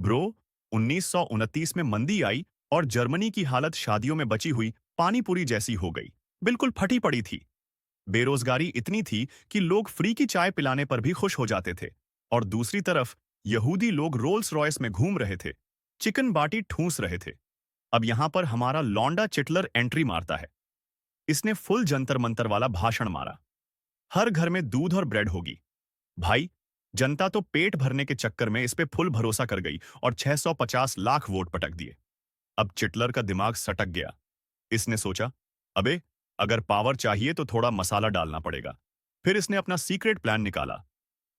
Bro, 1929 में मंदी आई और जर्मनी की हालत शादियों में बची हुई पानी पूरी जैसी हो गई। बिल्कुल फटी पड़ी थी। बेरोजगारी इतनी थी कि लोग फ्री की चाय पिलाने पर भी खुश हो जाते थे। और दूसरी तरफ यहूदी लोग रोल्स रॉयस में घूम रहे थे, चिकन बाटी ठूंस रहे थे। अब यहां पर हमारा लौंडा चिटलर एंट्री मारता है। इसने फुल जंतर मंतर वाला भाषण मारा। हर घर में दूध और ब्रेड होगी। भाई, जनता तो पेट भरने के चक्कर में इस पे फुल भरोसा कर गई और 650 लाख वोट पटक दिए। अब चिटलर का दिमाग सटक गया। इसने सोचा, अबे, अगर पावर चाहिए तो थोड़ा मसाला डालना पड़ेगा। फिर इसने अपना सीक्रेट प्लान निकाला।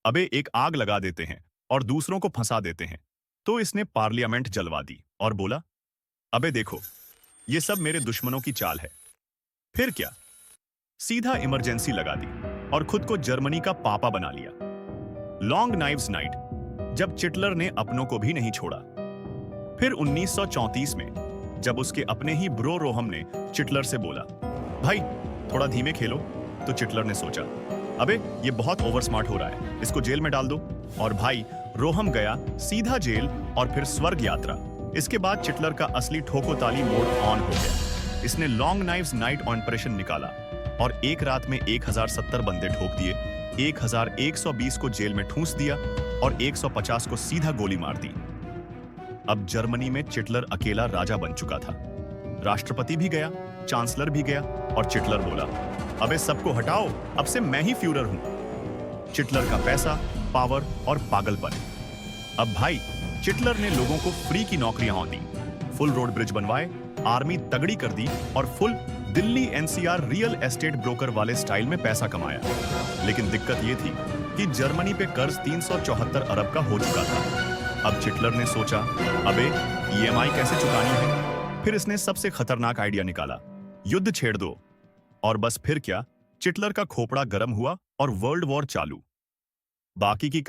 अबे, एक आग लगा देते हैं और दूसरों को फंसा देते हैं। तो इसने पार्लियामेंट जलवा दी और बोला, अबे देखो, ये सब मेरे दुश्मनों की चाल है। फिर क्या, सीधा इमरजेंसी लगा दी और खुद को जर्मनी का पापा बना लिया। लॉन्ग नाइव्स नाइट, जब चिटलर ने अपनों को भी नहीं छोड़ा। फिर 1934 में जब उसके अपने ही ब्रो रोहम ने चिटलर से बोला, भाई थोड़ा धीमे खेलो, तो चिटलर ने सोचा, अबे ये बहुत ओवर स्मार्ट हो रहा है, इसको जेल में डाल दो। और भाई, रोहम गया सीधा जेल और फिर स्वर्ग यात्रा। इसके बाद चिटलर का असली ठोको ताली मोड ऑन हो गया। इसने लॉन्ग नाइव्स नाइट ऑपरेशन निकाला और एक रात में 1070 बंदे ठोक दिए, 1120 को जेल में ठूंस दिया और 150 को सीधा गोली मार दी। अब जर्मनी में चिटलर अकेला राजा बन चुका था। राष्ट्रपति भी गया, चांसलर भी गया और चिटलर बोला, अबे सबको हटाओ, अब से मैं ही फ्यूरर हूं। चिटलर का पैसा, पावर और पागलपन। अब भाई, चिटलर ने लोगों को फ्री की नौकरियां दी, फुल रोड ब्रिज बनवाए, आर्मी तगड़ी कर दी और full Delhi NCR real estate broker वाले स्टाइल में पैसा कमाया। लेकिन दिक्कत यह थी कि जर्मनी पे कर्ज 374 अरब का हो चुका था। अब चिटलर ने सोचा, अबे ईएमआई कैसे चुकानी है। फिर इसने सबसे खतरनाक आइडिया निकाला, युद्ध छेड़ दो। और बस फिर क्या, चिटलर का खोपड़ा गर्म हुआ और वर्ल्ड वॉर चालू। बाकी की